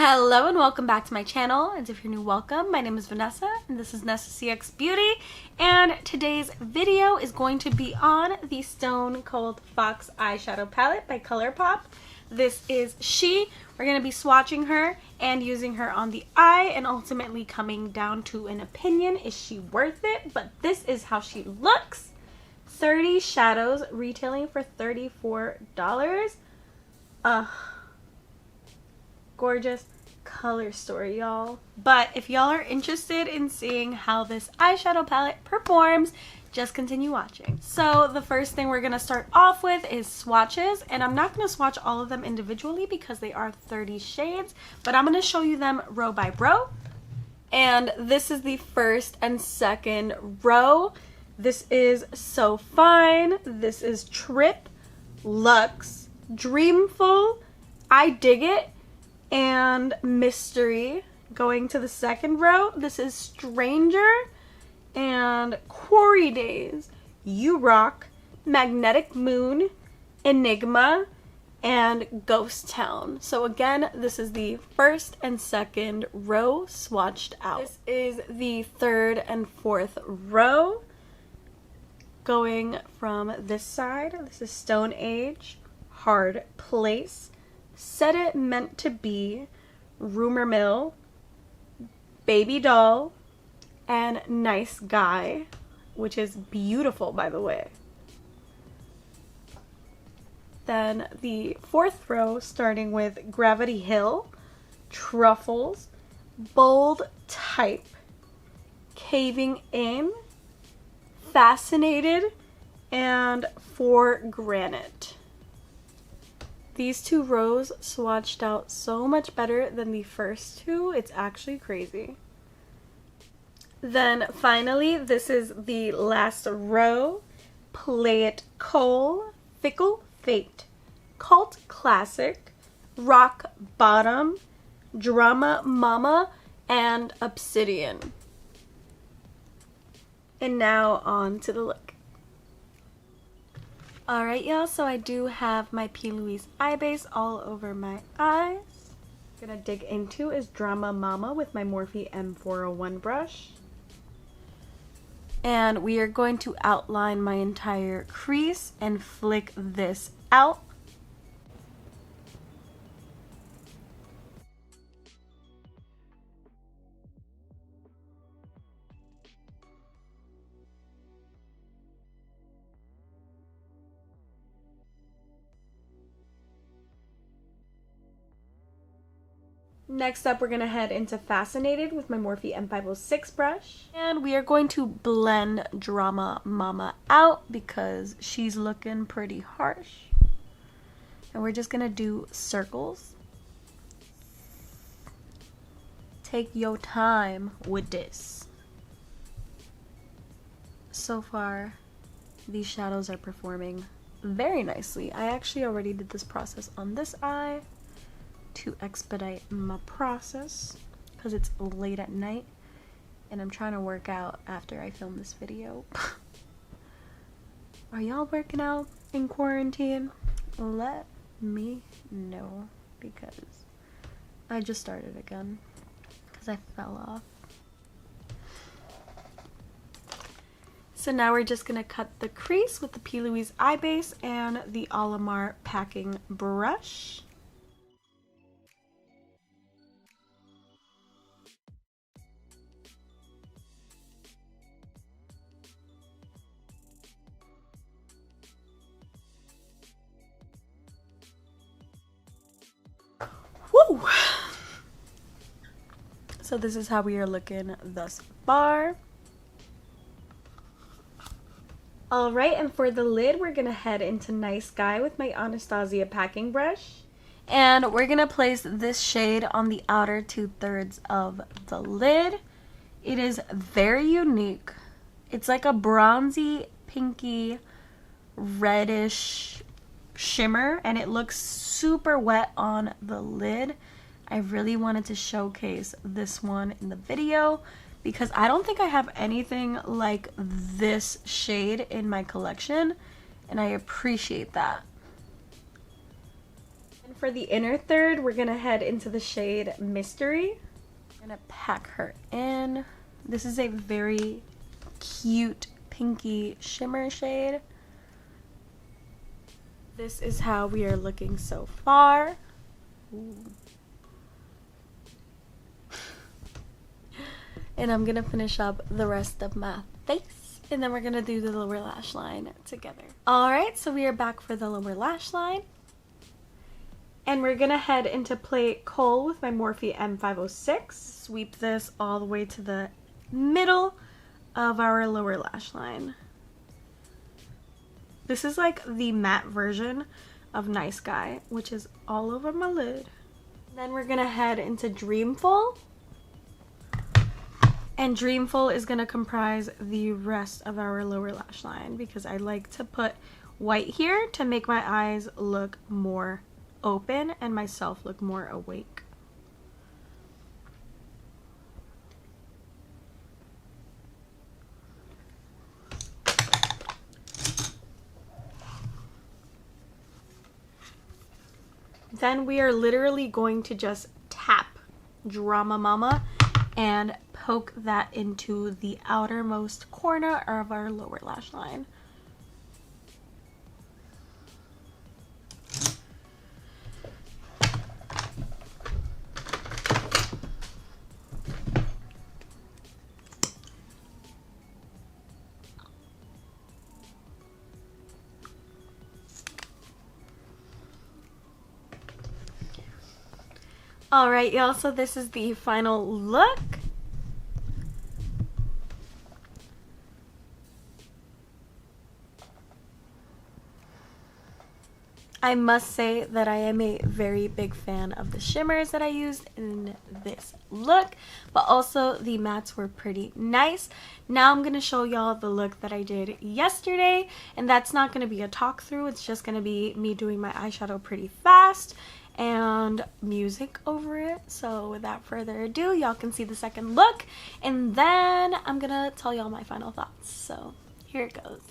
Hello and welcome back to my channel, and if you're new, welcome. My name is Vanessa and this is Nessa CX Beauty, and today's video is going to be on the Stone Cold Fox eyeshadow palette by Colourpop. This is she. We're going to be swatching her and using her on the eye and ultimately coming down to an opinion. Is she worth it? But this is how she looks. 30 shadows retailing for $34. Gorgeous color story, y'all. But if y'all are interested in seeing how this eyeshadow palette performs, just continue watching. So the first thing we're gonna start off with is swatches, and I'm not gonna swatch all of them individually because they are 30 shades, but I'm gonna show you them row by row. And this is the first and second row. This is So Fine, this is Trip, Luxe, Dreamful, I Dig It, and Mystery. Going to the second row, this is Stranger and Quarry Days, You Rock, Magnetic Moon, Enigma, and Ghost Town. So again, this is the first and second row swatched out. This is the third and fourth row. Going from this side, this is Stone Age, Hard Place, Set It Meant to Be, Rumor Mill, Baby Doll, and Nice Guy, which is beautiful, by the way. Then the fourth row, starting with Gravity Hill, Truffles, Bold Type, Caving In, Fascinated, and For Granite. These two rows swatched out so much better than the first two. It's actually crazy. Then finally, this is the last row. Play It Cool, Fickle Fate, Cult Classic, Rock Bottom, Drama Mama, and Obsidian. And now on to the look. Alright, y'all, so I do have my P. Louise eye base all over my eyes. I'm gonna dig into is Drama Mama with my Morphe M401 brush. And we are going to outline my entire crease and flick this out. Next up, we're going to head into Fascinated with my Morphe M506 brush. And we are going to blend Drama Mama out because she's looking pretty harsh. And we're just going to do circles. Take your time with this. So far, these shadows are performing very nicely. I actually already did this process on this eye to expedite my process because it's late at night and I'm trying to work out after I film this video. Are y'all working out in quarantine? Let me know because I just started again because I fell off. So now we're just gonna cut the crease with the P. Louise eye base and the Alamar packing brush. Woo! So this is how we are looking thus far. Alright, and for the lid, we're gonna head into Nice Guy with my Anastasia packing brush. And we're gonna place this shade on the outer 2/3 of the lid. It is very unique. It's like a bronzy, pinky, reddish shimmer, and it looks super wet on the lid. I really wanted to showcase this one in the video because I don't think I have anything like this shade in my collection, and I appreciate that. And For the inner third, we're gonna head into the shade Mystery. I'm gonna pack her in. This is a very cute pinky shimmer shade. This is how we are looking so far. Ooh. And I'm gonna finish up the rest of my face, and then we're gonna do the lower lash line together. Alright, so we are back for the lower lash line. And we're gonna head into Play Kohl with my Morphe M506. Sweep this all the way to the middle of our lower lash line. This is like the matte version of Nice Guy, which is all over my lid. Then we're gonna head into Dreamful. And Dreamful is gonna comprise the rest of our lower lash line because I like to put white here to make my eyes look more open and myself look more awake. Then we are literally going to just tap Drama Mama and poke that into the outermost corner of our lower lash line. Alright, y'all, so this is the final look. I must say that I am a very big fan of the shimmers that I used in this look, but also the mattes were pretty nice. Now I'm going to show y'all the look that I did yesterday, and that's not going to be a talk through, it's just going to be me doing my eyeshadow pretty fast and music over it. So without further ado, y'all can see the second look, and then I'm going to tell y'all my final thoughts. So here it goes.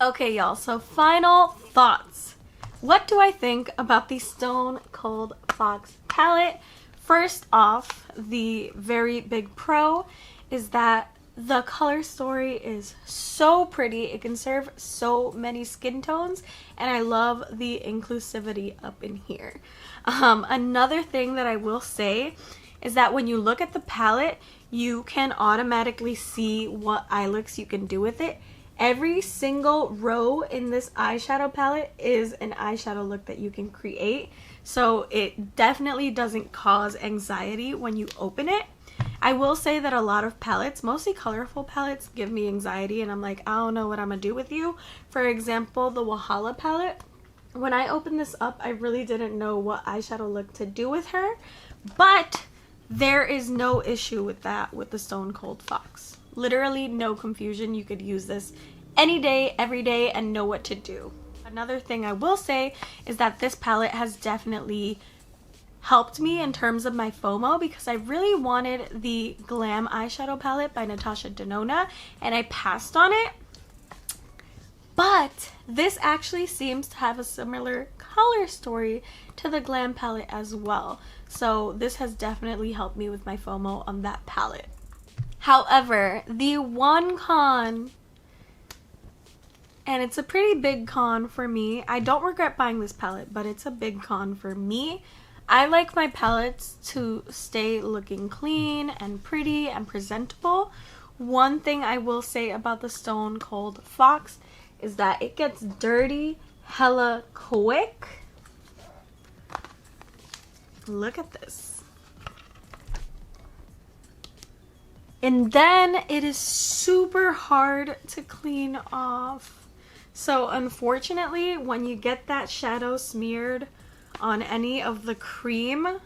Okay, y'all, so final thoughts. What do I think about the Stone Cold Fox palette? First off, the very big pro is that the color story is so pretty. It can serve so many skin tones, and I love the inclusivity up in here. Another thing that I will say is that when you look at the palette, you can automatically see what eye looks you can do with it. Every single row in this eyeshadow palette is an eyeshadow look that you can create, so it definitely doesn't cause anxiety when you open it. I will say that a lot of palettes, mostly colorful palettes, give me anxiety, and I'm like, I don't know what I'm gonna do with you. For example, the Wahala palette, when I opened this up, I really didn't know what eyeshadow look to do with her, but there is no issue with that with the Stone Cold Fox. Literally no confusion. You could use this any day, every day, and know what to do. Another thing I will say is that this palette has definitely helped me in terms of my FOMO, because I really wanted the Glam eyeshadow palette by Natasha Denona and I passed on it. But this actually seems to have a similar color story to the Glam palette as well. So this has definitely helped me with my FOMO on that palette. However, the one con, and it's a pretty big con for me, I don't regret buying this palette, but it's a big con for me. I like my palettes to stay looking clean and pretty and presentable. One thing I will say about the Stone Cold Fox is that it gets dirty hella quick. Look at this. And then it is super hard to clean off. So unfortunately, when you get that shadow smeared on any of the cream,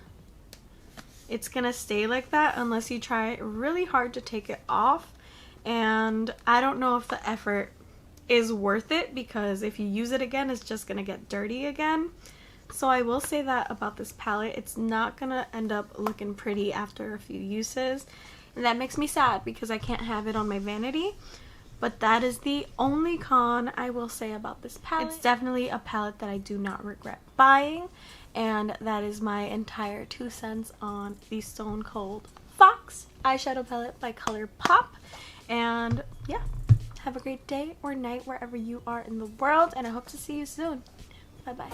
it's gonna stay like that unless you try really hard to take it off. And I don't know if the effort is worth it, because if you use it again, it's just gonna get dirty again. So I will say that about this palette, it's not gonna end up looking pretty after a few uses, and that makes me sad because I can't have it on my vanity. But that is the only con I will say about this palette. It's definitely a palette that I do not regret buying, and that is my entire 2 cents on the Stone Cold Fox eyeshadow palette by Colourpop. And yeah, have a great day or night wherever you are in the world, and I hope to see you soon. Bye bye.